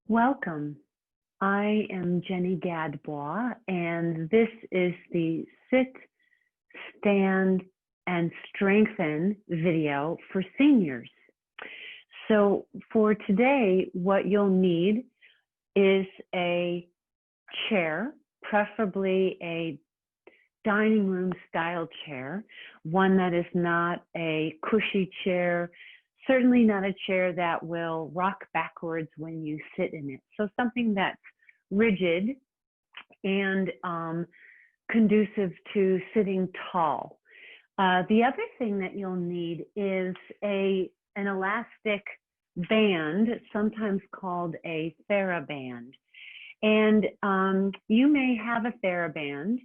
Welcome. I am Jenny Gadbois, and this is the Sit, Stand, and Strengthen video for seniors. So for today, what you'll need is a chair, preferably a dining room style chair, one that is not a cushy chair, certainly not a chair that will rock backwards when you sit in it. So something that's rigid and conducive to sitting tall. The other thing that you'll need is an elastic band, sometimes called a TheraBand. And you may have a TheraBand.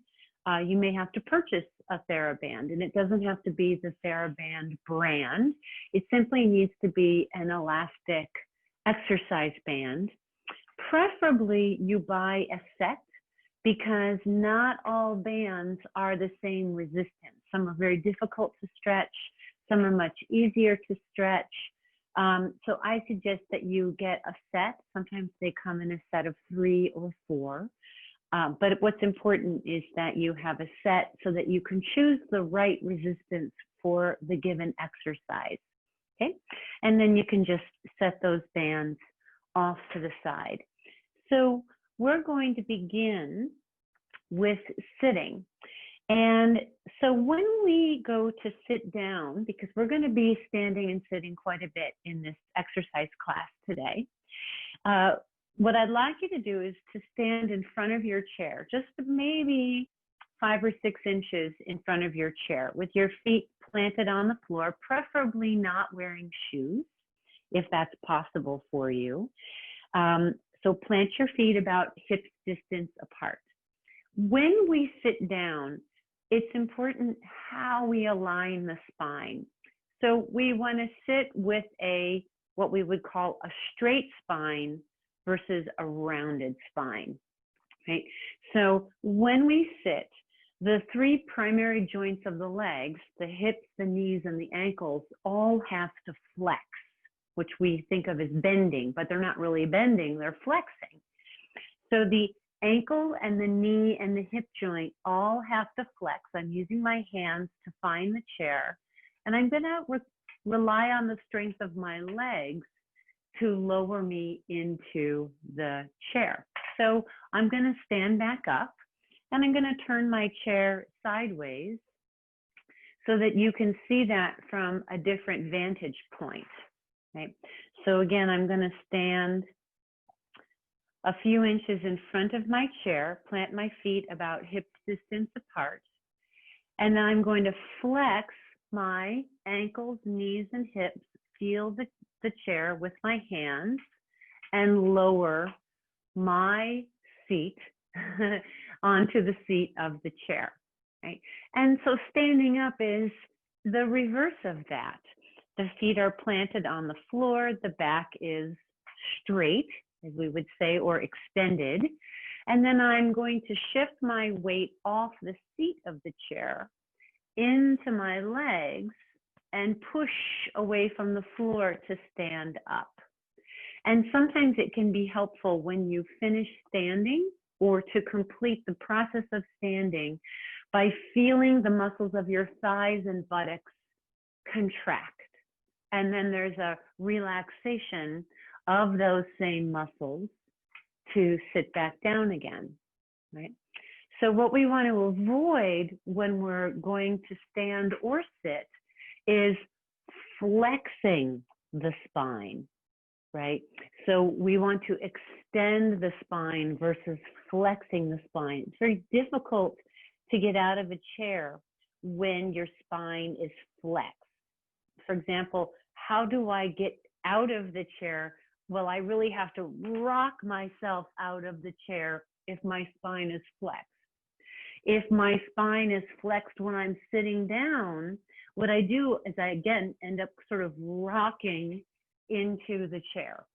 You may have to purchase a TheraBand, and it doesn't have to be the TheraBand brand. It simply needs to be an elastic exercise band. Preferably you buy a set, because not all bands are the same resistance. Some are very difficult to stretch. Some are much easier to stretch. So I suggest that you get a set. Sometimes they come in a set of 3 or 4. But what's important is that you have a set so that you can choose the right resistance for the given exercise, okay? And then you can just set those bands off to the side. So we're going to begin with sitting. And so when we go to sit down, because we're going to be standing and sitting quite a bit in this exercise class today, what I'd like you to do is to stand in front of your chair, just maybe 5 or 6 inches in front of your chair with your feet planted on the floor, preferably not wearing shoes, if that's possible for you. So plant your feet about hip distance apart. When we sit down, it's important how we align the spine. So we want to sit with what we would call a straight spine versus a rounded spine, right? So when we sit, the 3 primary joints of the legs, the hips, the knees, and the ankles, all have to flex, which we think of as bending, but they're not really bending, they're flexing. So the ankle and the knee and the hip joint all have to flex. I'm using my hands to find the chair, and I'm gonna rely on the strength of my legs to lower me into the chair. So I'm going to stand back up, and I'm going to turn my chair sideways so that you can see that from a different vantage point. Right? So again, I'm going to stand a few inches in front of my chair, plant my feet about hip distance apart, and then I'm going to flex my ankles, knees, and hips, feel the chair with my hands, and lower my seat onto the seat of the chair, right? And so standing up is the reverse of that. The feet are planted on the floor, the back is straight, as we would say, or extended. And then I'm going to shift my weight off the seat of the chair into my legs and push away from the floor to stand up. And sometimes it can be helpful when you finish standing or to complete the process of standing by feeling the muscles of your thighs and buttocks contract. And then there's a relaxation of those same muscles to sit back down again, right? So what we want to avoid when we're going to stand or sit is flexing the spine, right? So we want to extend the spine versus flexing the spine. It's very difficult to get out of a chair when your spine is flexed. For example, how do I get out of the chair? Well, I really have to rock myself out of the chair if my spine is flexed. If my spine is flexed when I'm sitting down, what I do is I, again, end up sort of rocking into the chair.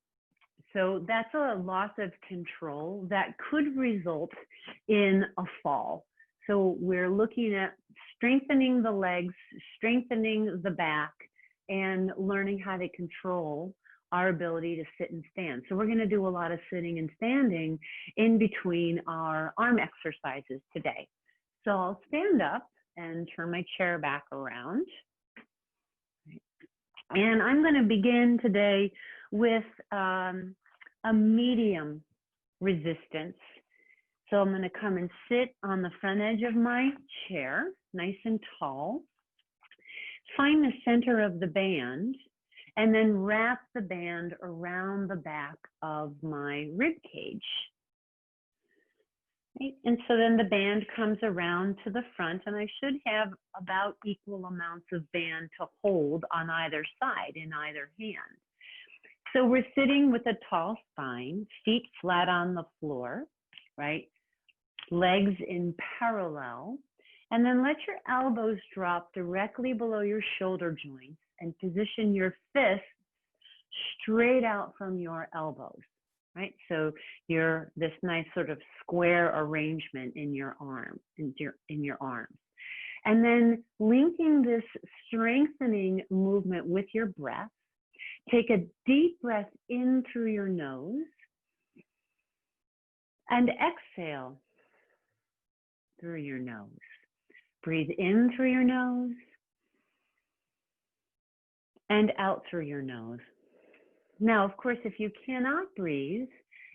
So that's a loss of control that could result in a fall. So we're looking at strengthening the legs, strengthening the back, and learning how to control our ability to sit and stand. So we're going to do a lot of sitting and standing in between our arm exercises today. So I'll stand up and turn my chair back around. And I'm going to begin today with a medium resistance. So I'm going to come and sit on the front edge of my chair, nice and tall. Find the center of the band, and then wrap the band around the back of my rib cage. Right? And so then the band comes around to the front, and I should have about equal amounts of band to hold on either side in either hand. So we're sitting with a tall spine, feet flat on the floor, right? Legs in parallel. And then let your elbows drop directly below your shoulder joints and position your fists straight out from your elbows, right? So you're this nice sort of square arrangement in your arm, in your arms. And then linking this strengthening movement with your breath, take a deep breath in through your nose and exhale through your nose. Breathe in through your nose and out through your nose. Now, of course, if you cannot breathe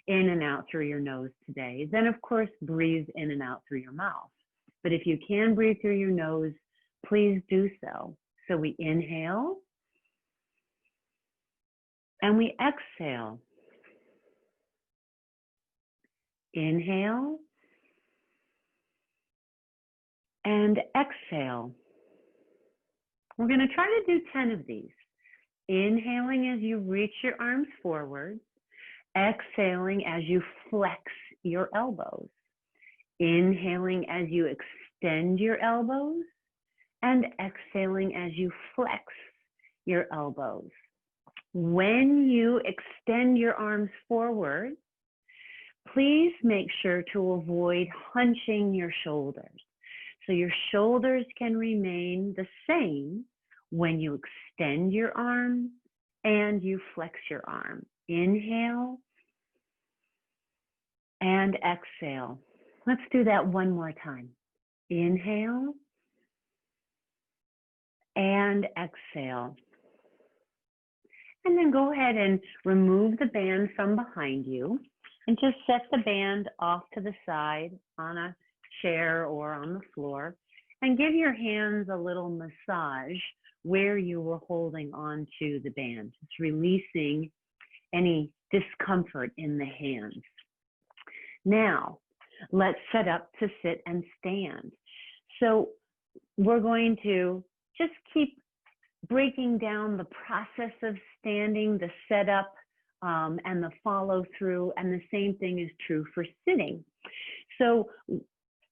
in and out through your nose today, then of course, breathe in and out through your mouth. But if you can breathe through your nose, please do so. So we inhale and we exhale. Inhale and exhale. We're going to try to do 10 of these. Inhaling as you reach your arms forward, exhaling as you flex your elbows, inhaling as you extend your elbows, and exhaling as you flex your elbows. When you extend your arms forward, please make sure to avoid hunching your shoulders. So your shoulders can remain the same when you extend your arm and you flex your arm. Inhale and exhale. Let's do that one more time. Inhale and exhale. And then go ahead and remove the band from behind you and just set the band off to the side on a chair or on the floor, and give your hands a little massage where you were holding on to the band. It's releasing any discomfort in the hands. Now, let's set up to sit and stand. So we're going to just keep breaking down the process of standing, the setup, and the follow through, and the same thing is true for sitting. So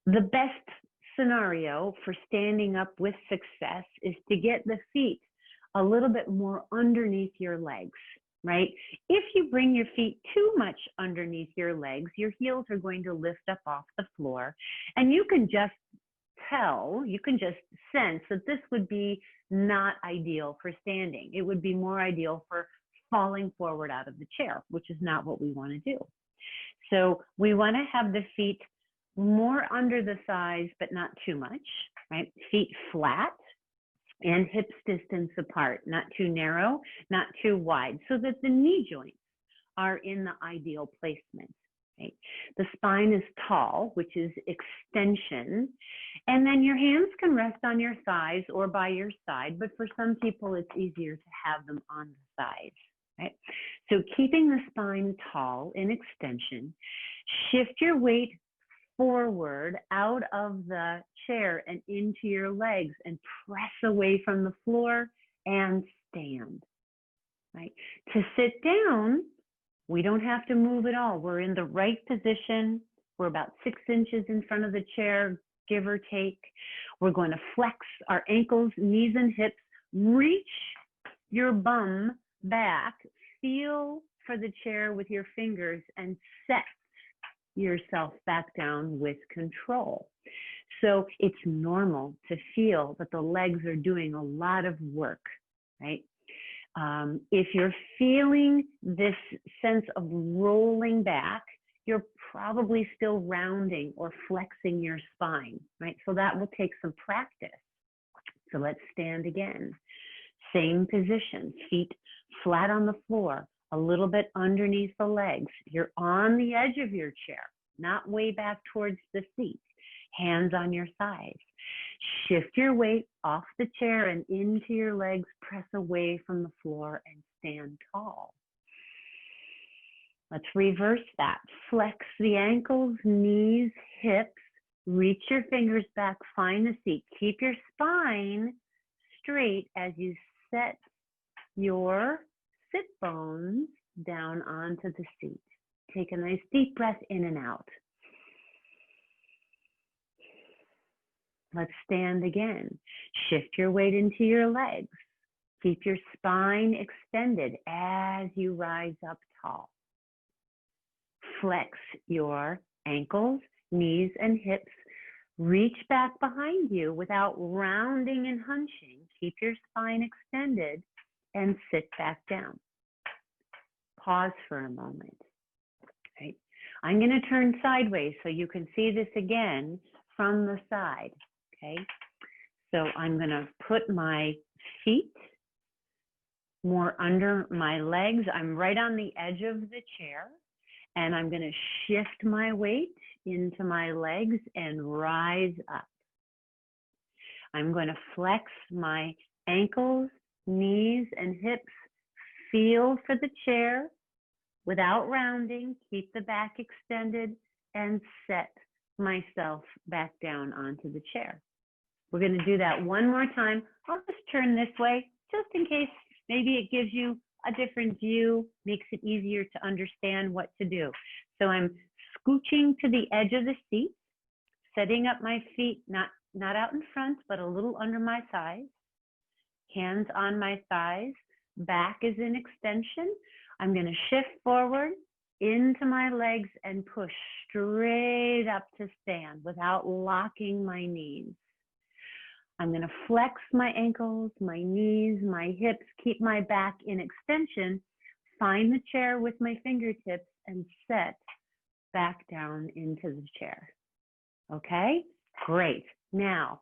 the best scenario for standing up with success is to get the feet a little bit more underneath your legs, right? If you bring your feet too much underneath your legs, your heels are going to lift up off the floor, and you can just tell, you can just sense that this would be not ideal for standing. It would be more ideal for falling forward out of the chair, which is not what we want to do. So we want to have the feet more under the thighs, but not too much, right? Feet flat and hips distance apart, not too narrow, not too wide, so that the knee joints are in the ideal placement, right? The spine is tall, which is extension, and then your hands can rest on your thighs or by your side, but for some people, it's easier to have them on the thighs, right? So keeping the spine tall in extension, shift your weight forward out of the chair and into your legs and press away from the floor and stand, right? To sit down, we don't have to move at all. We're in the right position. We're about 6 inches in front of the chair, give or take. We're going to flex our ankles, knees, and hips. Reach your bum back. Feel for the chair with your fingers and set yourself back down with control. So it's normal to feel that the legs are doing a lot of work, right? If you're feeling this sense of rolling back, you're probably still rounding or flexing your spine, right? So that will take some practice. So let's stand again. Same position, feet flat on the floor, a little bit underneath the legs. You're on the edge of your chair, not way back towards the seat. Hands on your sides. Shift your weight off the chair and into your legs. Press away from the floor and stand tall. Let's reverse that. Flex the ankles, knees, hips. Reach your fingers back. Find the seat. Keep your spine straight as you set your sit bones down onto the seat. Take a nice deep breath in and out. Let's stand again. Shift your weight into your legs. Keep your spine extended as you rise up tall. Flex your ankles, knees, and hips. Reach back behind you without rounding and hunching. Keep your spine extended and sit back down. Pause for a moment. Right? I'm going to turn sideways so you can see this again from the side. Okay, so I'm going to put my feet more under my legs. I'm right on the edge of the chair, and I'm going to shift my weight into my legs and rise up. I'm going to flex my ankles, knees, and hips. Feel for the chair without rounding. Keep the back extended and set myself back down onto the chair. We're going to do that one more time. I'll just turn this way just in case maybe it gives you a different view, makes it easier to understand what to do. So I'm scooching to the edge of the seat, setting up my feet, not out in front, but a little under my thighs. Hands on my thighs, back is in extension. I'm going to shift forward into my legs and push straight up to stand without locking my knees. I'm going to flex my ankles, my knees, my hips, keep my back in extension, find the chair with my fingertips, and set back down into the chair. Okay, great. Now,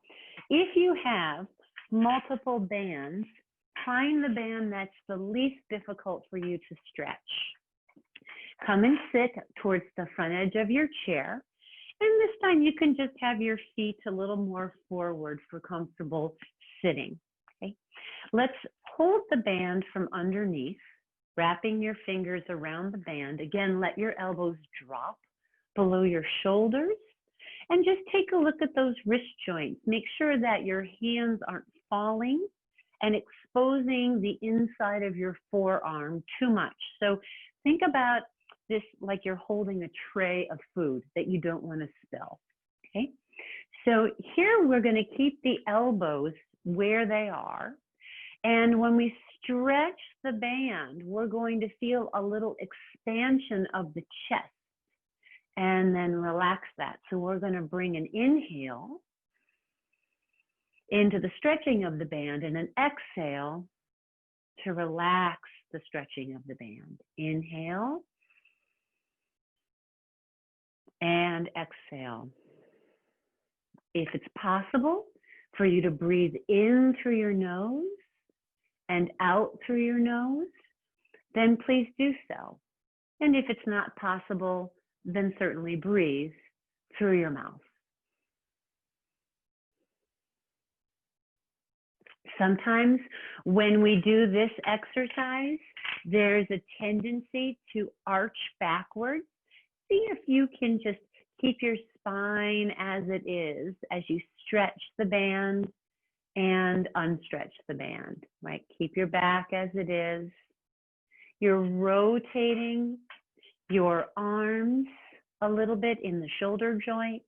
if you have multiple bands, find the band that's the least difficult for you to stretch. Come and sit towards the front edge of your chair. And this time you can just have your feet a little more forward for comfortable sitting. Okay. Let's hold the band from underneath, wrapping your fingers around the band. Again, let your elbows drop below your shoulders and just take a look at those wrist joints. Make sure that your hands aren't falling and exposing the inside of your forearm too much. So think about this like you're holding a tray of food that you don't want to spill. Okay, so here we're going to keep the elbows where they are, and when we stretch the band, we're going to feel a little expansion of the chest and then relax that. So we're going to bring an inhale into the stretching of the band and an exhale to relax the stretching of the band. Inhale and exhale. If it's possible for you to breathe in through your nose and out through your nose, then please do so. And if it's not possible, then certainly breathe through your mouth. Sometimes when we do this exercise, there's a tendency to arch backwards. See if you can just keep your spine as it is as you stretch the band and unstretch the band, right? Keep your back as it is. You're rotating your arms a little bit in the shoulder joint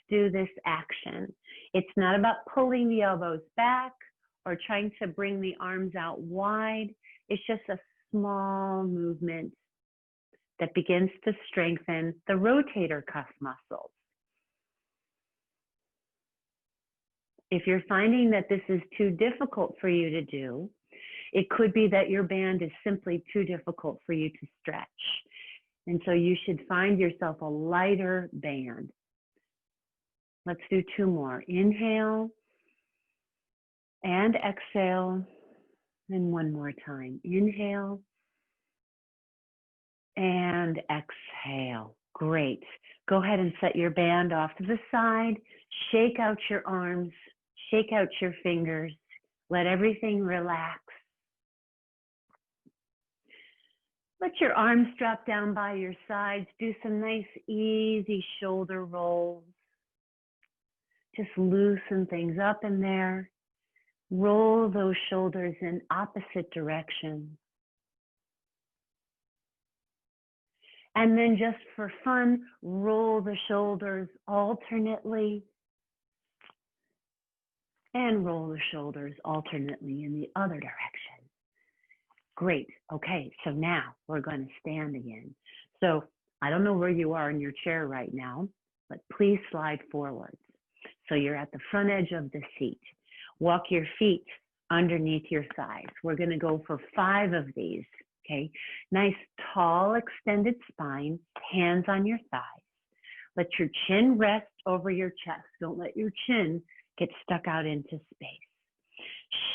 to do this action. It's not about pulling the elbows back or trying to bring the arms out wide. It's just a small movement that begins to strengthen the rotator cuff muscles. If you're finding that this is too difficult for you to do, It could be that your band is simply too difficult for you to stretch. And so you should find yourself a lighter band. Let's do 2 more. Inhale and exhale. And 1 more time. Inhale and exhale. Great. Go ahead and set your band off to the side. Shake out your arms. Shake out your fingers. Let everything relax. Let your arms drop down by your sides. Do some nice, easy shoulder rolls. Just loosen things up in there. Roll those shoulders in opposite directions. And then just for fun, roll the shoulders alternately and roll the shoulders alternately in the other direction. Great. Okay, so now we're going to stand again. So I don't know where you are in your chair right now, but please slide forwards. So you're at the front edge of the seat. Walk your feet underneath your thighs. We're going to go for 5 of these. Okay, nice tall extended spine, hands on your thighs. Let your chin rest over your chest. Don't let your chin get stuck out into space.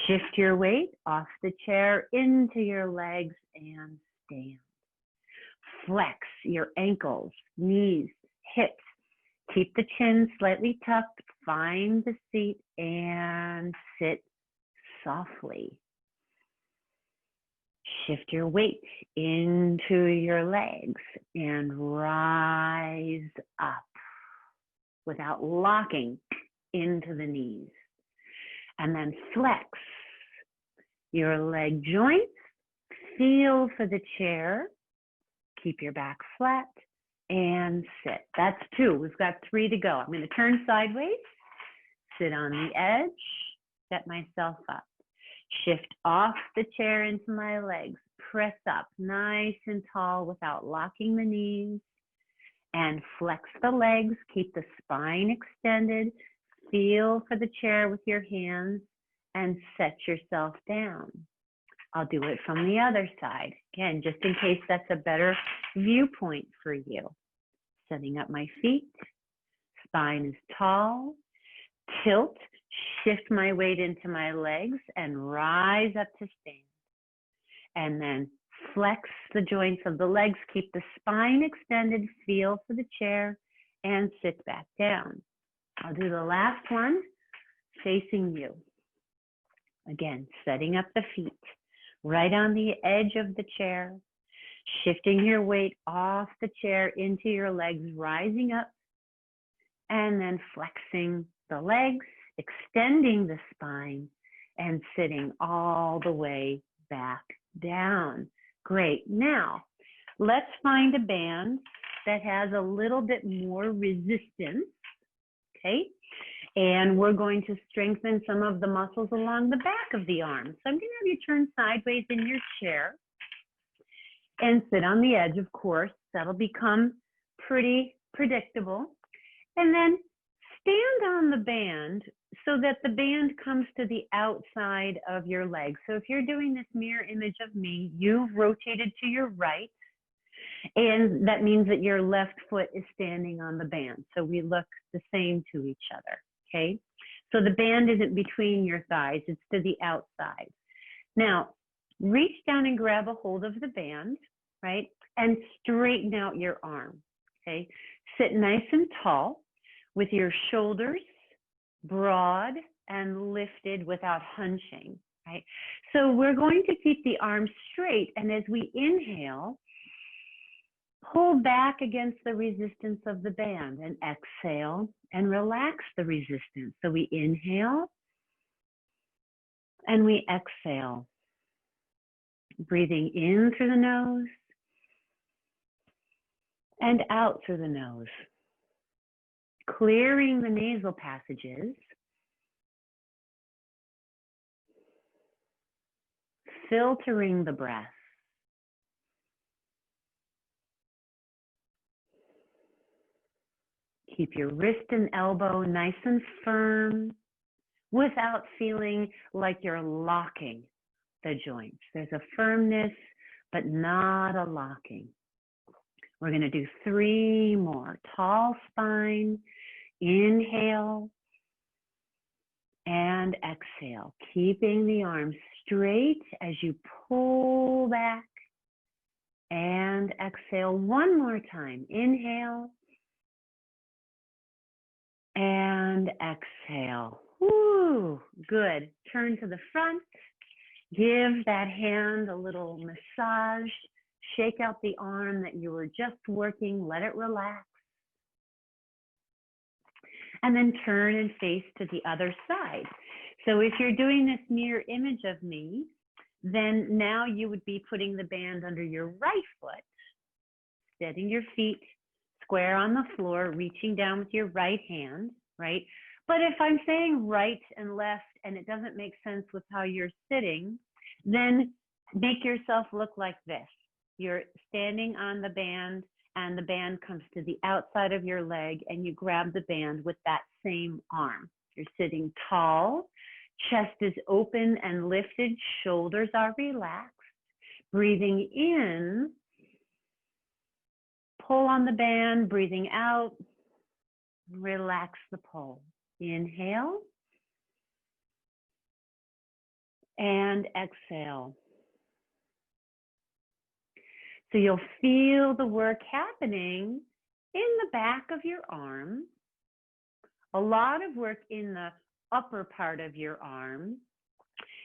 Shift your weight off the chair into your legs and stand. Flex your ankles, knees, hips. Keep the chin slightly tucked. Find the seat and sit softly. Shift your weight into your legs and rise up without locking into the knees. And then flex your leg joints. Feel for the chair. Keep your back flat and sit. That's 2. We've got 3 to go. I'm going to turn sideways, sit on the edge, set myself up. Shift off the chair into my legs. Press up nice and tall without locking the knees. And flex the legs. Keep the spine extended. Feel for the chair with your hands and set yourself down. I'll do it from the other side. Again, just in case that's a better viewpoint for you. Setting up my feet. Spine is tall. Tilt. Shift my weight into my legs and rise up to stand. And then flex the joints of the legs. Keep the spine extended. Feel for the chair and sit back down. I'll do the last one facing you. Again, setting up the feet right on the edge of the chair. Shifting your weight off the chair into your legs, rising up. And then flexing the legs. Extending the spine and sitting all the way back down. Great. Now, let's find a band that has a little bit more resistance, okay? And we're going to strengthen some of the muscles along the back of the arms. So I'm going to have you turn sideways in your chair and sit on the edge, of course. That'll become pretty predictable. And then stand on the band so that the band comes to the outside of your legs. So if you're doing this mirror image of me, you've rotated to your right, and that means that your left foot is standing on the band. So we look the same to each other, okay? So the band isn't between your thighs, it's to the outside. Now, reach down and grab a hold of the band, right? And straighten out your arm, okay? Sit nice and tall with your shoulders broad and lifted without hunching, right? So we're going to keep the arms straight, and as we inhale, pull back against the resistance of the band and exhale and relax the resistance. So we inhale and we exhale, breathing in through the nose and out through the nose. Clearing the nasal passages, filtering the breath, keep your wrist and elbow nice and firm without feeling like you're locking the joints. There's a firmness, but not a locking. We're going to do 3 more. Tall spine, inhale, and exhale, keeping the arms straight as you pull back, and exhale. 1 more time. Inhale and exhale. Woo, good. Turn to the front. Give that hand a little massage. Shake out the arm that you were just working. Let it relax. And then turn and face to the other side. So if you're doing this mirror image of me, then now you would be putting the band under your right foot, setting your feet square on the floor, reaching down with your right hand, right? But if I'm saying right and left and it doesn't make sense with how you're sitting, then make yourself look like this. You're standing on the band and the band comes to the outside of your leg and you grab the band with that same arm. You're sitting tall, chest is open and lifted, shoulders are relaxed. Breathing in, pull on the band, breathing out, relax the pull. Inhale and exhale. So you'll feel the work happening in the back of your arm, a lot of work in the upper part of your arm,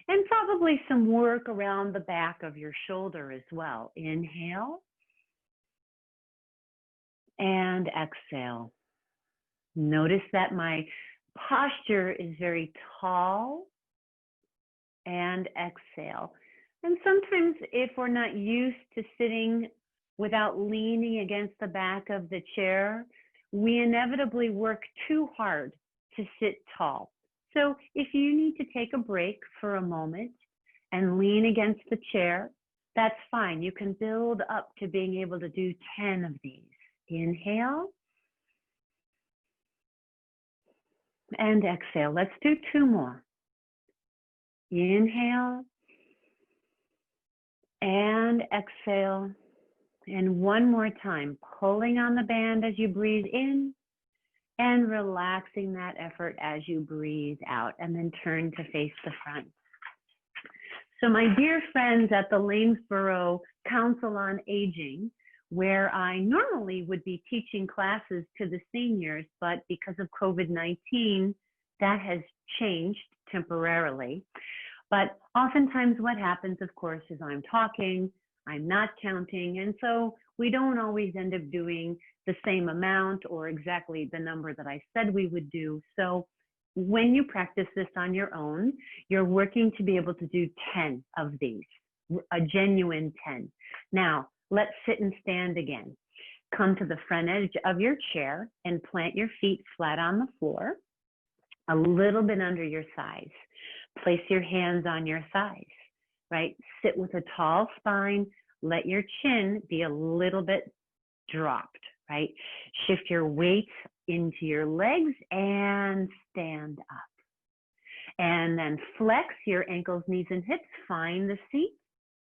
and probably some work around the back of your shoulder as well. Inhale and exhale. Notice that my posture is very tall, and exhale. And sometimes if we're not used to sitting without leaning against the back of the chair, we inevitably work too hard to sit tall. So if you need to take a break for a moment and lean against the chair, that's fine. You can build up to being able to do 10 of these. Inhale and exhale. Let's do 2 more. Inhale and exhale. And 1 more time, pulling on the band as you breathe in and relaxing that effort as you breathe out, and then turn to face the front. So my dear friends at the Lanesboro Council on Aging, where I normally would be teaching classes to the seniors, but because of COVID-19, that has changed temporarily. But oftentimes what happens, of course, is I'm talking, I'm not counting, and so we don't always end up doing the same amount or exactly the number that I said we would do. So when you practice this on your own, you're working to be able to do 10 of these, a genuine 10. Now, let's sit and stand again. Come to the front edge of your chair and plant your feet flat on the floor, a little bit under your thighs. Place your hands on your thighs, right? Sit with a tall spine. Let your chin be a little bit dropped, right? Shift your weight into your legs and stand up. And then flex your ankles, knees, and hips. Find the seat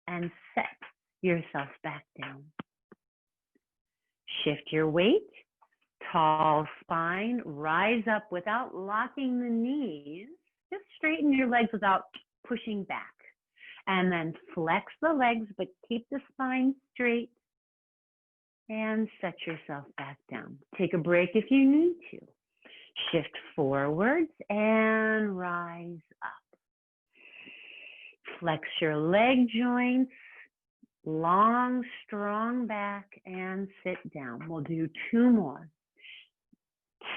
and set yourself back down. Shift your weight, tall spine, rise up without locking the knees. Just straighten your legs without pushing back. And then flex the legs, but keep the spine straight. And set yourself back down. Take a break if you need to. Shift forwards and rise up. Flex your leg joints, long, strong back, and sit down. We'll do 2 more.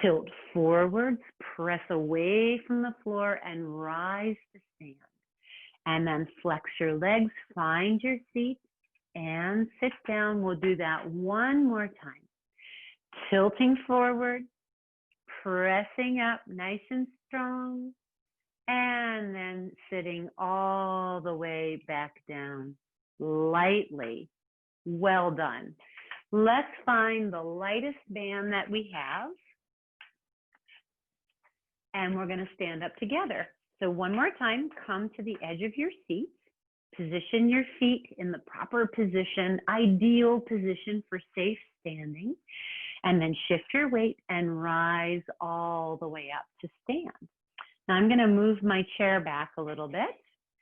Tilt forwards, press away from the floor, and rise to stand. And then flex your legs, find your seat, and sit down. We'll do that 1 more time. Tilting forward, pressing up nice and strong, and then sitting all the way back down lightly. Well done. Let's find the lightest band that we have, and we're going to stand up together. So 1 more time, come to the edge of your seat. Position your feet in the proper position, ideal position for safe standing, and then shift your weight and rise all the way up to stand. Now I'm going to move my chair back a little bit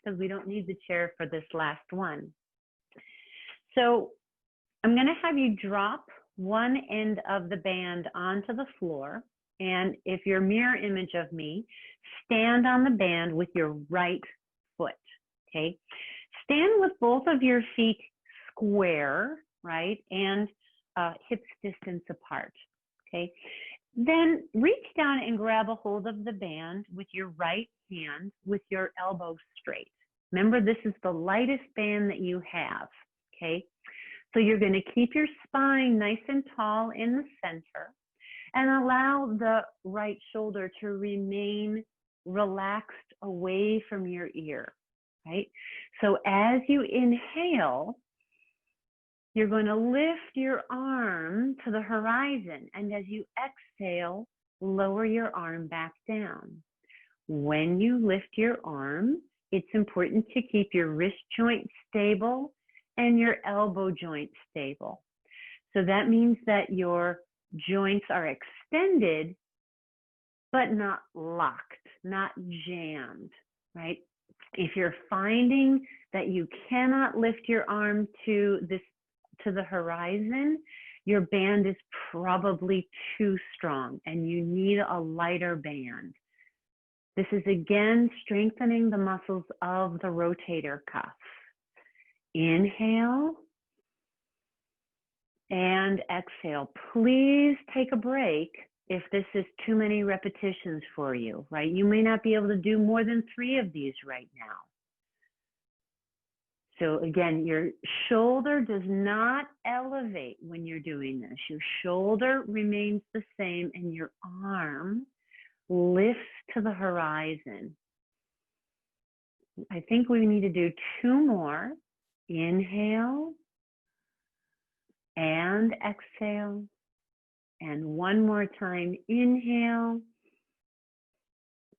because we don't need the chair for this last one. So I'm going to have you drop one end of the band onto the floor. And if you're mirror image of me, stand on the band with your right foot, okay? Stand with both of your feet square, right? And hips distance apart, okay? Then reach down and grab a hold of the band with your right hand with your elbow straight. Remember, this is the lightest band that you have, okay? So you're going to keep your spine nice and tall in the center and allow the right shoulder to remain relaxed away from your ear, right? So as you inhale, you're going to lift your arm to the horizon, and as you exhale, lower your arm back down. When you lift your arm, it's important to keep your wrist joint stable and your elbow joint stable. So that means that your joints are extended, but not locked, not jammed, right? If you're finding that you cannot lift your arm to the horizon, your band is probably too strong and you need a lighter band. This is again strengthening the muscles of the rotator cuff. Inhale and exhale. Please take a break if this is too many repetitions for you, right? You may not be able to do more than 3 of these right now. So again, your shoulder does not elevate when you're doing this. Your shoulder remains the same and your arm lifts to the horizon. I think we need to do 2 more. Inhale and exhale. And one more time, inhale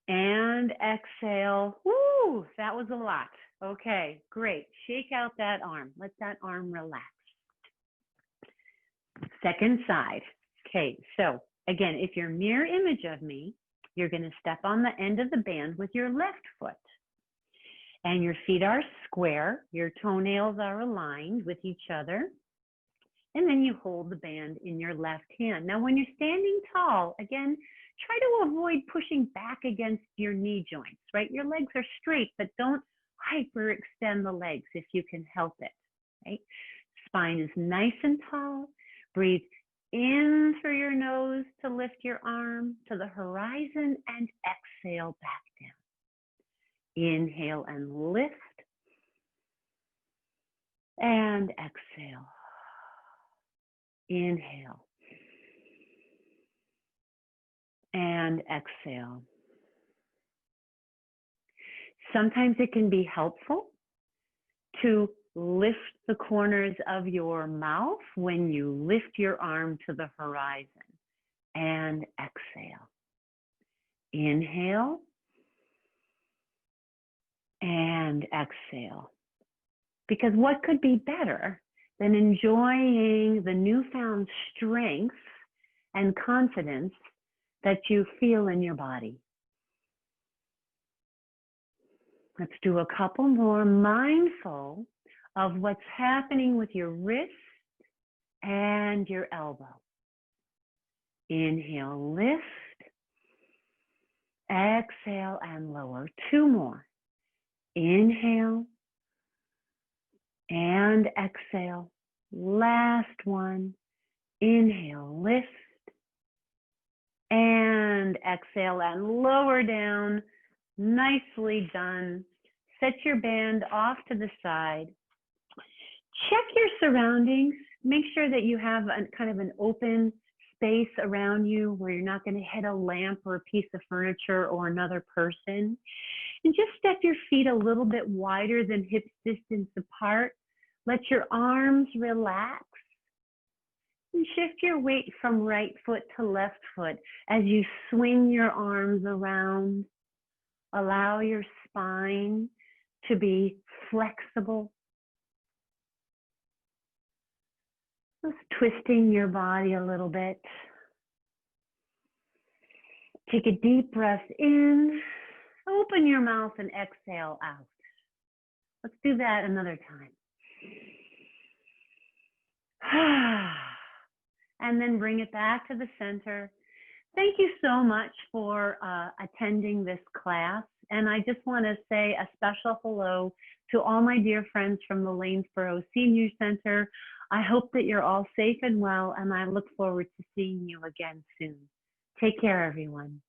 and exhale. Woo, that was a lot. Okay, great. Shake out that arm. Let that arm relax. Second side. Okay, so again, if you're mirror image of me, you're going to step on the end of the band with your left foot. And your feet are square. Your toenails are aligned with each other. And then you hold the band in your left hand. Now, when you're standing tall, again, try to avoid pushing back against your knee joints, right? Your legs are straight, but don't hyperextend the legs if you can help it, right? Spine is nice and tall. Breathe in through your nose to lift your arm to the horizon and exhale back down. Inhale and lift and exhale. Inhale and exhale. Sometimes it can be helpful to lift the corners of your mouth when you lift your arm to the horizon and exhale. Inhale and exhale. Because what could be better than enjoying the newfound strength and confidence that you feel in your body? Let's do a couple more, mindful of what's happening with your wrist and your elbow. Inhale, lift. Exhale and lower. 2 more. Inhale and exhale. Last one. Inhale, lift. And exhale and lower down. Nicely done. Set your band off to the side. Check your surroundings. Make sure that you have kind of an open space around you where you're not going to hit a lamp or a piece of furniture or another person. And just step your feet a little bit wider than hips distance apart. Let your arms relax. And shift your weight from right foot to left foot as you swing your arms around. Allow your spine to be flexible. Just twisting your body a little bit. Take a deep breath in, open your mouth and exhale out. Let's do that another time. And then bring it back to the center. Thank you so much for attending this class. And I just want to say a special hello to all my dear friends from the Lanesboro Senior Center. I hope that you're all safe and well, and I look forward to seeing you again soon. Take care, everyone.